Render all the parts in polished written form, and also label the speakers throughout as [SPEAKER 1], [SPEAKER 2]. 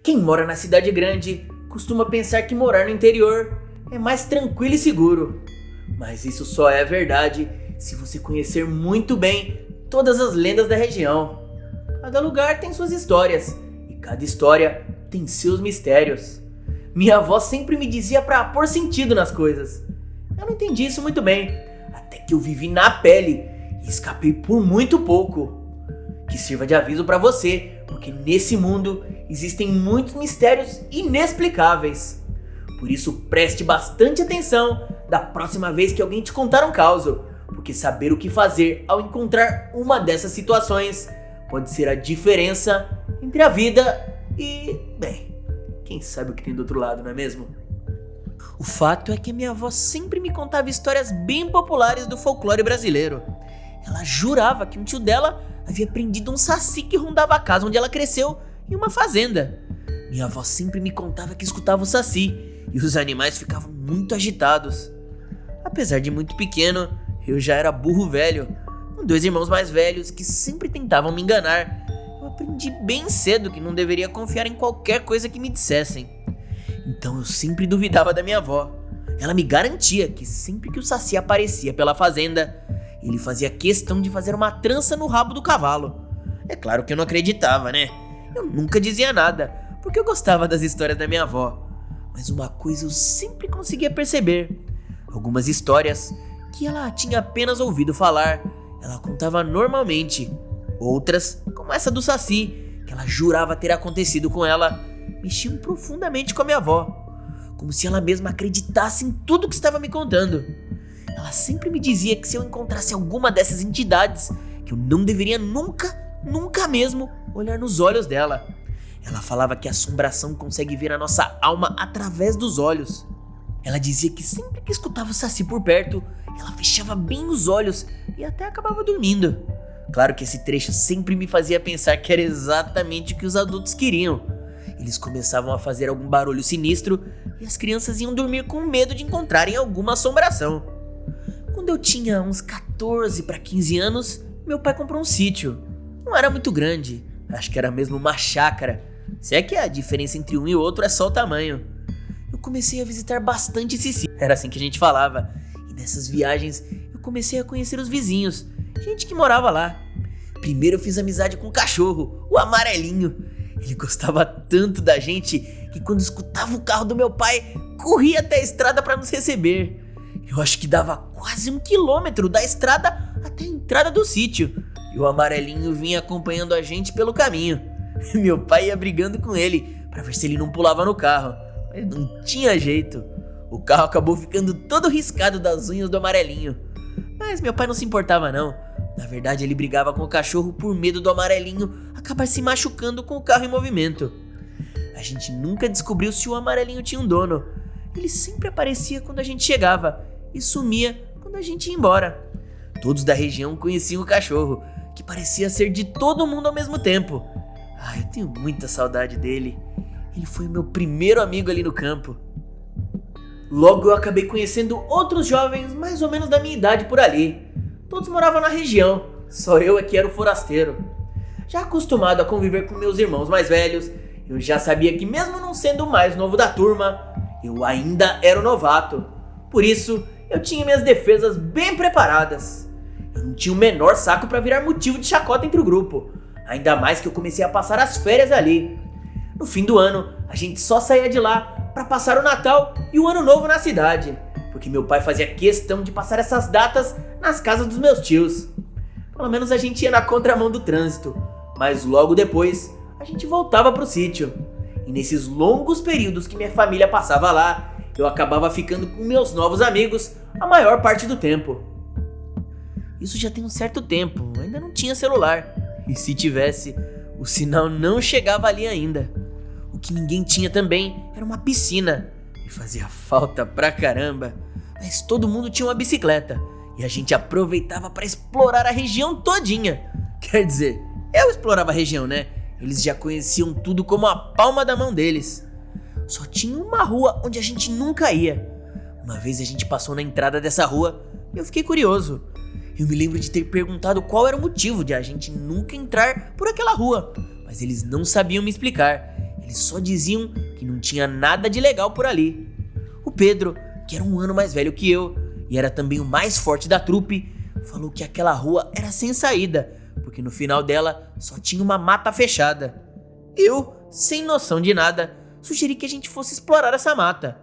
[SPEAKER 1] Quem mora na cidade grande costuma pensar que morar no interior é mais tranquilo e seguro. Mas isso só é verdade se você conhecer muito bem todas as lendas da região. Cada lugar tem suas histórias e cada história tem seus mistérios. Minha avó sempre me dizia pra pôr sentido nas coisas. Eu não entendi isso muito bem, até que eu vivi na pele e escapei por muito pouco. Que sirva de aviso pra você, porque nesse mundo existem muitos mistérios inexplicáveis. Por isso preste bastante atenção da próxima vez que alguém te contar um caso, porque saber o que fazer ao encontrar uma dessas situações pode ser a diferença entre a vida e, bem, quem sabe o que tem do outro lado, não é mesmo? O fato é que minha avó sempre me contava histórias bem populares do folclore brasileiro. Ela jurava que um tio dela havia prendido um saci que rondava a casa onde ela cresceu em uma fazenda. Minha avó sempre me contava que escutava o saci e os animais ficavam muito agitados. Apesar de muito pequeno, eu já era burro velho, com 2 irmãos mais velhos que sempre tentavam me enganar. Eu aprendi bem cedo que não deveria confiar em qualquer coisa que me dissessem. Então eu sempre duvidava da minha avó. Ela me garantia que sempre que o saci aparecia pela fazenda, ele fazia questão de fazer uma trança no rabo do cavalo. É claro que eu não acreditava, né? Eu nunca dizia nada, porque eu gostava das histórias da minha avó. Mas uma coisa eu sempre conseguia perceber. Algumas histórias que ela tinha apenas ouvido falar, ela contava normalmente. Outras, como essa do saci, que ela jurava ter acontecido com ela, mexiam profundamente com a minha avó, como se ela mesma acreditasse em tudo que estava me contando. Ela sempre me dizia que se eu encontrasse alguma dessas entidades, que eu não deveria nunca mesmo olhar nos olhos dela. Ela falava que a assombração consegue ver a nossa alma através dos olhos. Ela dizia que sempre que escutava o saci por perto, ela fechava bem os olhos e até acabava dormindo. Claro que esse trecho sempre me fazia pensar que era exatamente o que os adultos queriam. Eles começavam a fazer algum barulho sinistro e as crianças iam dormir com medo de encontrarem alguma assombração. Quando eu tinha uns 14 para 15 anos, meu pai comprou um sítio. Não era muito grande, acho que era mesmo uma chácara. Se é que a diferença entre um e outro é só o tamanho. Eu comecei a visitar bastante esse sítio, era assim que a gente falava. E nessas viagens eu comecei a conhecer os vizinhos, gente que morava lá. Primeiro eu fiz amizade com o cachorro, o Amarelinho. Ele gostava tanto da gente que quando escutava o carro do meu pai, corria até a estrada para nos receber. Eu acho que dava quase 1 quilômetro da estrada até a entrada do sítio. E o Amarelinho vinha acompanhando a gente pelo caminho. Meu pai ia brigando com ele para ver se ele não pulava no carro, mas não tinha jeito. O carro acabou ficando todo riscado das unhas do Amarelinho. Mas meu pai não se importava não. Na verdade, ele brigava com o cachorro por medo do Amarelinho acabar se machucando com o carro em movimento. A gente nunca descobriu se o Amarelinho tinha um dono. Ele sempre aparecia quando a gente chegava e sumia quando a gente ia embora. Todos da região conheciam o cachorro, que parecia ser de todo mundo ao mesmo tempo. Eu tenho muita saudade dele. Ele foi o meu primeiro amigo ali no campo. Logo eu acabei conhecendo outros jovens mais ou menos da minha idade por ali. Todos moravam na região, só eu é que era o forasteiro. Já acostumado a conviver com meus irmãos mais velhos, eu já sabia que mesmo não sendo o mais novo da turma, eu ainda era o novato. Por isso, eu tinha minhas defesas bem preparadas. Eu não tinha o menor saco para virar motivo de chacota entre o grupo, ainda mais que eu comecei a passar as férias ali. No fim do ano, a gente só saía de lá para passar o Natal e o Ano Novo na cidade, porque meu pai fazia questão de passar essas datas nas casas dos meus tios. Pelo menos a gente ia na contramão do trânsito, mas logo depois a gente voltava pro sítio. E nesses longos períodos que minha família passava lá, eu acabava ficando com meus novos amigos a maior parte do tempo. Isso já tem um certo tempo, ainda não tinha celular, e se tivesse, o sinal não chegava ali ainda. O que ninguém tinha também era uma piscina, e fazia falta pra caramba, mas todo mundo tinha uma bicicleta, e a gente aproveitava pra explorar a região todinha. Quer dizer, eu explorava a região, né? Eles já conheciam tudo como a palma da mão deles. Só tinha uma rua onde a gente nunca ia. Uma vez a gente passou na entrada dessa rua e eu fiquei curioso. Eu me lembro de ter perguntado qual era o motivo de a gente nunca entrar por aquela rua, mas eles não sabiam me explicar. Eles só diziam que não tinha nada de legal por ali. O Pedro, que era um ano mais velho que eu e era também o mais forte da trupe, falou que aquela rua era sem saída, porque no final dela só tinha uma mata fechada. Eu, sem noção de nada, sugeri que a gente fosse explorar essa mata.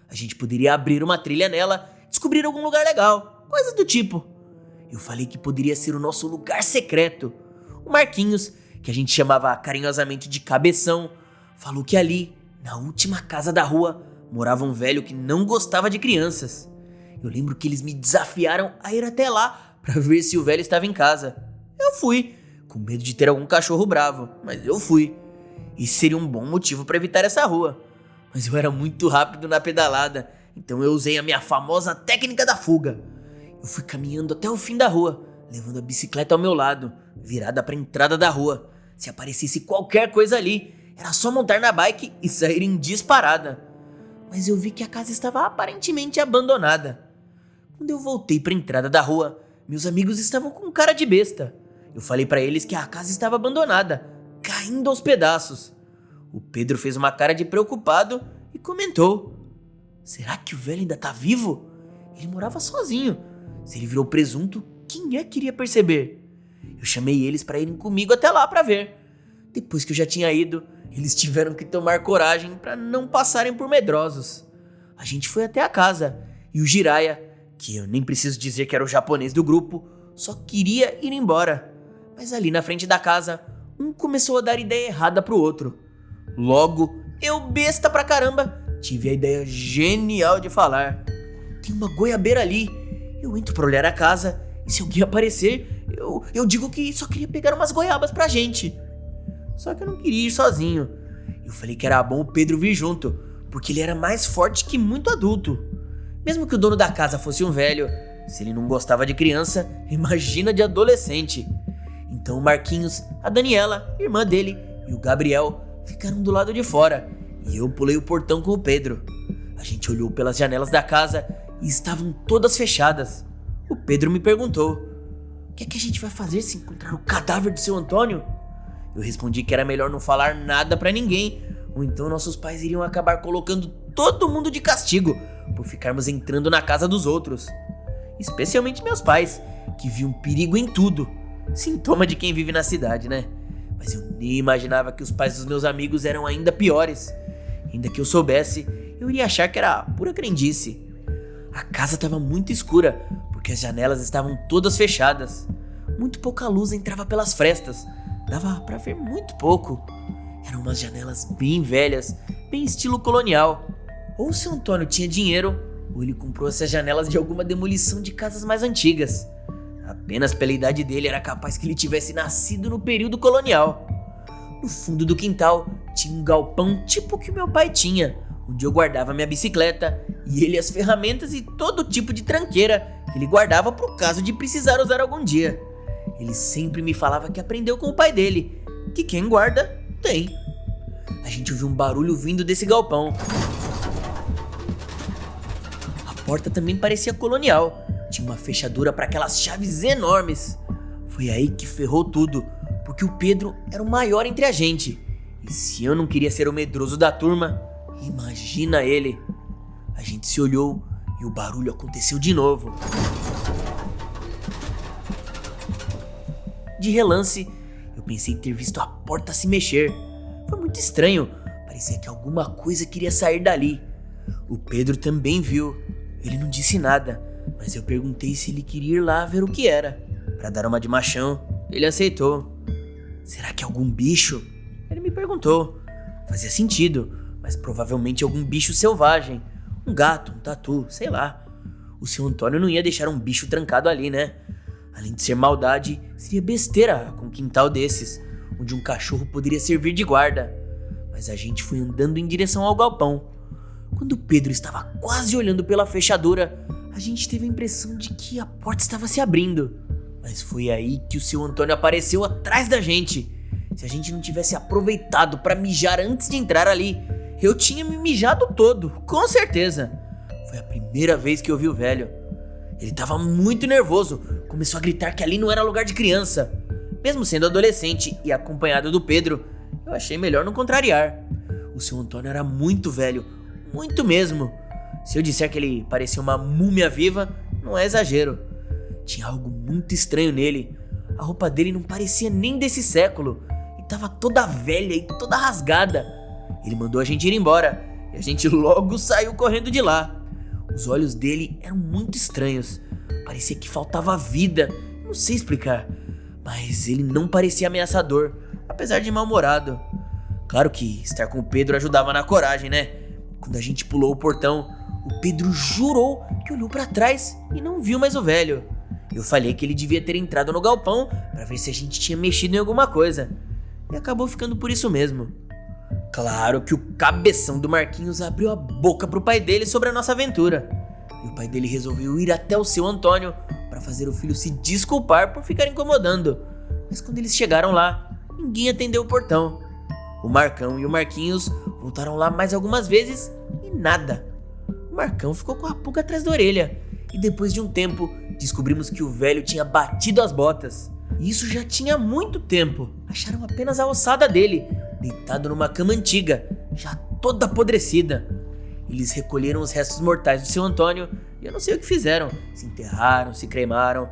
[SPEAKER 1] A gente poderia abrir uma trilha nela, descobrir algum lugar legal, coisas do tipo. Eu falei que poderia ser o nosso lugar secreto. O Marquinhos, que a gente chamava carinhosamente de Cabeção, falou que ali, na última casa da rua, morava um velho que não gostava de crianças. Eu lembro que eles me desafiaram a ir até lá para ver se o velho estava em casa. Eu fui, com medo de ter algum cachorro bravo, mas eu fui. Isso seria um bom motivo para evitar essa rua. Mas eu era muito rápido na pedalada, então eu usei a minha famosa técnica da fuga. Eu fui caminhando até o fim da rua, levando a bicicleta ao meu lado, virada para a entrada da rua. Se aparecesse qualquer coisa ali, era só montar na bike e sair em disparada. Mas eu vi que a casa estava aparentemente abandonada. Quando eu voltei para a entrada da rua, meus amigos estavam com cara de besta. Eu falei para eles que a casa estava abandonada, caindo aos pedaços. O Pedro fez uma cara de preocupado e comentou: será que o velho ainda tá vivo? Ele morava sozinho. Se ele virou presunto, quem é que iria perceber? Eu chamei eles para irem comigo até lá para ver. Depois que eu já tinha ido, eles tiveram que tomar coragem para não passarem por medrosos. A gente foi até a casa e o Jiraiya, que eu nem preciso dizer que era o japonês do grupo, só queria ir embora. Mas ali na frente da casa, um começou a dar ideia errada pro outro. Logo, eu, besta pra caramba, tive a ideia genial de falar: tem uma goiabeira ali, eu entro pra olhar a casa e se alguém aparecer, eu digo que só queria pegar umas goiabas pra gente. Só que eu não queria ir sozinho. Eu falei que era bom o Pedro vir junto, porque ele era mais forte que muito adulto. Mesmo que o dono da casa fosse um velho, se ele não gostava de criança, imagina de adolescente. Então o Marquinhos, a Daniela, irmã dele, e o Gabriel ficaram do lado de fora, e eu pulei o portão com o Pedro. A gente olhou pelas janelas da casa e estavam todas fechadas. O Pedro me perguntou: o que é que a gente vai fazer se encontrar o cadáver do seu Antônio? Eu respondi que era melhor não falar nada pra ninguém, ou então nossos pais iriam acabar colocando todo mundo de castigo por ficarmos entrando na casa dos outros. Especialmente meus pais, que viam perigo em tudo. Sintoma de quem vive na cidade, né? Mas eu nem imaginava que os pais dos meus amigos eram ainda piores. Ainda que eu soubesse, eu iria achar que era pura crendice. A casa estava muito escura, porque as janelas estavam todas fechadas. Muito pouca luz entrava pelas frestas. Dava pra ver muito pouco. Eram umas janelas bem velhas, bem estilo colonial. Ou se o Antônio tinha dinheiro, ou ele comprou essas janelas de alguma demolição de casas mais antigas. Apenas pela idade dele era capaz que ele tivesse nascido no período colonial. No fundo do quintal tinha um galpão tipo que o meu pai tinha, onde eu guardava minha bicicleta e ele as ferramentas e todo tipo de tranqueira que ele guardava pro caso de precisar usar algum dia. Ele sempre me falava que aprendeu com o pai dele, que quem guarda, tem. A gente ouviu um barulho vindo desse galpão. A porta também parecia colonial. Tinha uma fechadura para aquelas chaves enormes. Foi aí que ferrou tudo, porque o Pedro era o maior entre a gente. E se eu não queria ser o medroso da turma, imagina ele. A gente se olhou e o barulho aconteceu de novo. De relance, eu pensei ter visto a porta se mexer. Foi muito estranho, parecia que alguma coisa queria sair dali. O Pedro também viu. Ele não disse nada, mas eu perguntei se ele queria ir lá ver o que era. Pra dar uma de machão, ele aceitou. Será que é algum bicho? Ele me perguntou. Fazia sentido, mas provavelmente algum bicho selvagem. Um gato, um tatu, sei lá. O seu Antônio não ia deixar um bicho trancado ali, né? Além de ser maldade, seria besteira com um quintal desses, onde um cachorro poderia servir de guarda. Mas a gente foi andando em direção ao galpão. Quando o Pedro estava quase olhando pela fechadura, a gente teve a impressão de que a porta estava se abrindo. Mas foi aí que o seu Antônio apareceu atrás da gente. Se a gente não tivesse aproveitado para mijar antes de entrar ali, eu tinha me mijado todo, com certeza. Foi a primeira vez que eu vi o velho. Ele estava muito nervoso, começou a gritar que ali não era lugar de criança. Mesmo sendo adolescente e acompanhado do Pedro, eu achei melhor não contrariar. o seu Antônio era muito velho, muito mesmo. Se eu disser que ele parecia uma múmia viva, não é exagero. Tinha algo muito estranho nele. A roupa dele não parecia nem desse século e tava toda velha e toda rasgada. Ele mandou a gente ir embora e a gente logo saiu correndo de lá. Os olhos dele eram muito estranhos. Parecia que faltava vida. Não sei explicar, mas ele não parecia ameaçador, apesar de mal-humorado. Claro que estar com o Pedro ajudava na coragem, né? Quando a gente pulou o portão, o Pedro jurou que olhou pra trás e não viu mais o velho. Eu falei que ele devia ter entrado no galpão pra ver se a gente tinha mexido em alguma coisa. E acabou ficando por isso mesmo. Claro que o cabeção do Marquinhos abriu a boca pro pai dele sobre a nossa aventura. E o pai dele resolveu ir até o seu Antônio para fazer o filho se desculpar por ficar incomodando. Mas quando eles chegaram lá, ninguém atendeu o portão. O Marcão e o Marquinhos voltaram lá mais algumas vezes e nada. O Marcão ficou com a pulga atrás da orelha. E depois de um tempo, descobrimos que o velho tinha batido as botas. E isso já tinha muito tempo. Acharam apenas a ossada dele, deitado numa cama antiga, já toda apodrecida. Eles recolheram os restos mortais do seu Antônio e eu não sei o que fizeram. Se enterraram, se cremaram.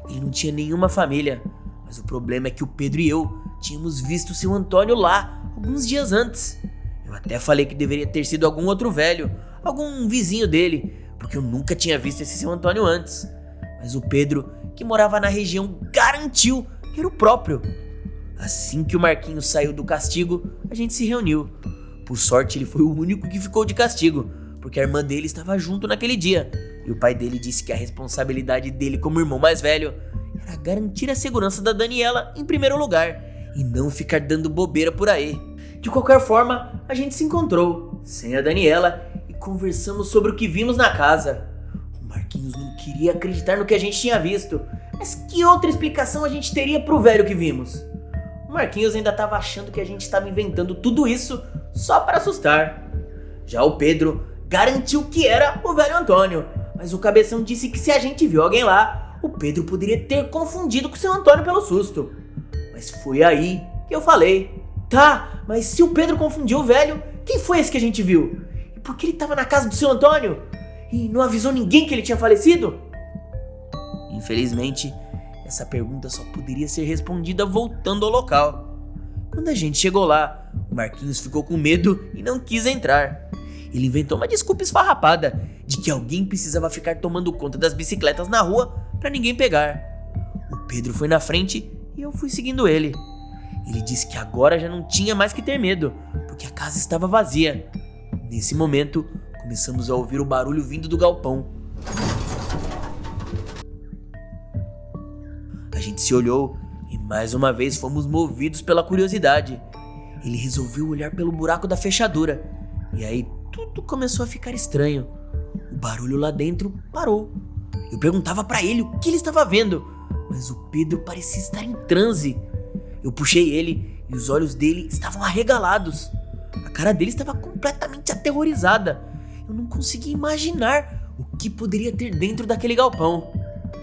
[SPEAKER 1] Ele não tinha nenhuma família, mas o problema é que o Pedro e eu tínhamos visto o seu Antônio lá alguns dias antes. Eu até falei que deveria ter sido algum outro velho, algum vizinho dele, porque eu nunca tinha visto esse seu Antônio antes. Mas o Pedro, que morava na região, garantiu que era o próprio. Assim que o Marquinhos saiu do castigo, a gente se reuniu. Por sorte, ele foi o único que ficou de castigo, porque a irmã dele estava junto naquele dia. E o pai dele disse que a responsabilidade dele como irmão mais velho era garantir a segurança da Daniela em primeiro lugar e não ficar dando bobeira por aí. De qualquer forma, a gente se encontrou, sem a Daniela, e conversamos sobre o que vimos na casa. O Marquinhos não queria acreditar no que a gente tinha visto, mas que outra explicação a gente teria pro velho que vimos? O Marquinhos ainda estava achando que a gente estava inventando tudo isso só para assustar. Já o Pedro garantiu que era o velho Antônio, mas o cabeção disse que se a gente viu alguém lá, o Pedro poderia ter confundido com o seu Antônio pelo susto. Mas foi aí que eu falei: tá, mas se o Pedro confundiu o velho, quem foi esse que a gente viu? E por que ele estava na casa do seu Antônio? E não avisou ninguém que ele tinha falecido? Infelizmente, essa pergunta só poderia ser respondida voltando ao local. Quando a gente chegou lá, o Marquinhos ficou com medo e não quis entrar. Ele inventou uma desculpa esfarrapada de que alguém precisava ficar tomando conta das bicicletas na rua para ninguém pegar. O Pedro foi na frente e eu fui seguindo ele. Ele disse que agora já não tinha mais que ter medo, porque a casa estava vazia. Nesse momento, começamos a ouvir o barulho vindo do galpão. A gente se olhou e mais uma vez fomos movidos pela curiosidade. Ele resolveu olhar pelo buraco da fechadura e aí tudo começou a ficar estranho. O barulho lá dentro parou. Eu perguntava pra ele o que ele estava vendo, mas o Pedro parecia estar em transe. Eu puxei ele e os olhos dele estavam arregalados. A cara dele estava completamente aterrorizada. Eu não conseguia imaginar o que poderia ter dentro daquele galpão.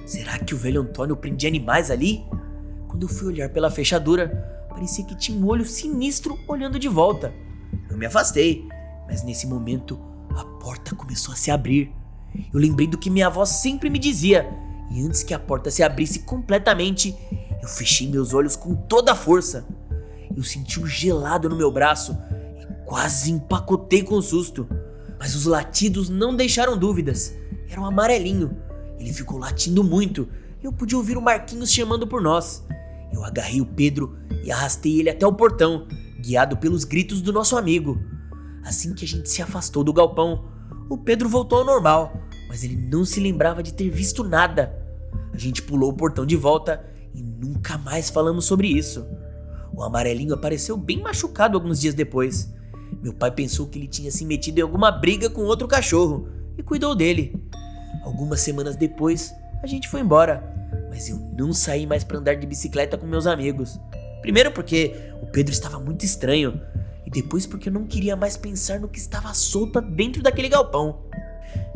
[SPEAKER 1] Será que o velho Antônio prendia animais ali? Quando eu fui olhar pela fechadura, parecia que tinha um olho sinistro olhando de volta. Eu me afastei, mas nesse momento a porta começou a se abrir. Eu lembrei do que minha avó sempre me dizia, e antes que a porta se abrisse completamente, eu fechei meus olhos com toda a força. Eu senti um gelado no meu braço e quase empacotei com o susto. Mas os latidos não deixaram dúvidas. Era um amarelinho. Ele ficou latindo muito e eu pude ouvir o Marquinhos chamando por nós. Eu agarrei o Pedro e arrastei ele até o portão, guiado pelos gritos do nosso amigo. Assim que a gente se afastou do galpão, o Pedro voltou ao normal, mas ele não se lembrava de ter visto nada. A gente pulou o portão de volta e nunca mais falamos sobre isso. O amarelinho apareceu bem machucado alguns dias depois. Meu pai pensou que ele tinha se metido em alguma briga com outro cachorro e cuidou dele. Algumas semanas depois, a gente foi embora, mas eu não saí mais para andar de bicicleta com meus amigos. Primeiro porque o Pedro estava muito estranho, e depois porque eu não queria mais pensar no que estava solto dentro daquele galpão.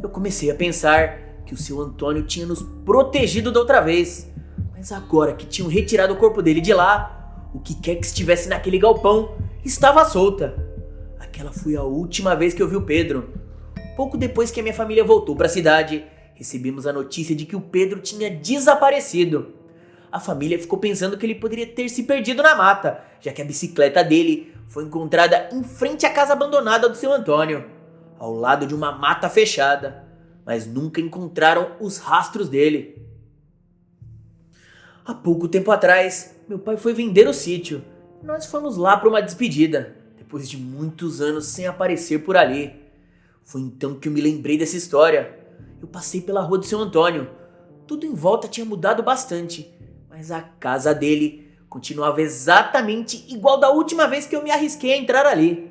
[SPEAKER 1] Eu comecei a pensar que o seu Antônio tinha nos protegido da outra vez, mas agora que tinham retirado o corpo dele de lá, o que quer que estivesse naquele galpão estava solta. aquela foi a última vez que eu vi o Pedro. Pouco depois que a minha família voltou para a cidade, recebemos a notícia de que o Pedro tinha desaparecido. A família ficou pensando que ele poderia ter se perdido na mata, já que a bicicleta dele foi encontrada em frente à casa abandonada do seu Antônio, ao lado de uma mata fechada, mas nunca encontraram os rastros dele. Há pouco tempo atrás, meu pai foi vender o sítio e nós fomos lá para uma despedida, depois de muitos anos sem aparecer por ali. Foi então que eu me lembrei dessa história. Eu passei pela rua do seu Antônio. Tudo em volta tinha mudado bastante, mas a casa dele continuava exatamente igual da última vez que eu me arrisquei a entrar ali.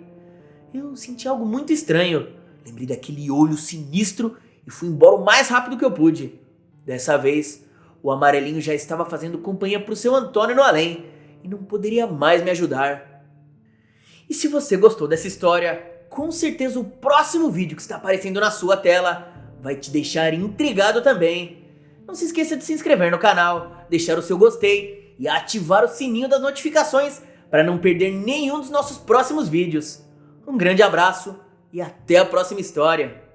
[SPEAKER 1] Eu senti algo muito estranho. Lembrei daquele olho sinistro e fui embora o mais rápido que eu pude. Dessa vez, o amarelinho já estava fazendo companhia pro seu Antônio no além e não poderia mais me ajudar. E se você gostou dessa história, com certeza o próximo vídeo que está aparecendo na sua tela vai te deixar intrigado também. Não se esqueça de se inscrever no canal, deixar o seu gostei e ativar o sininho das notificações para não perder nenhum dos nossos próximos vídeos. Um grande abraço e até a próxima história!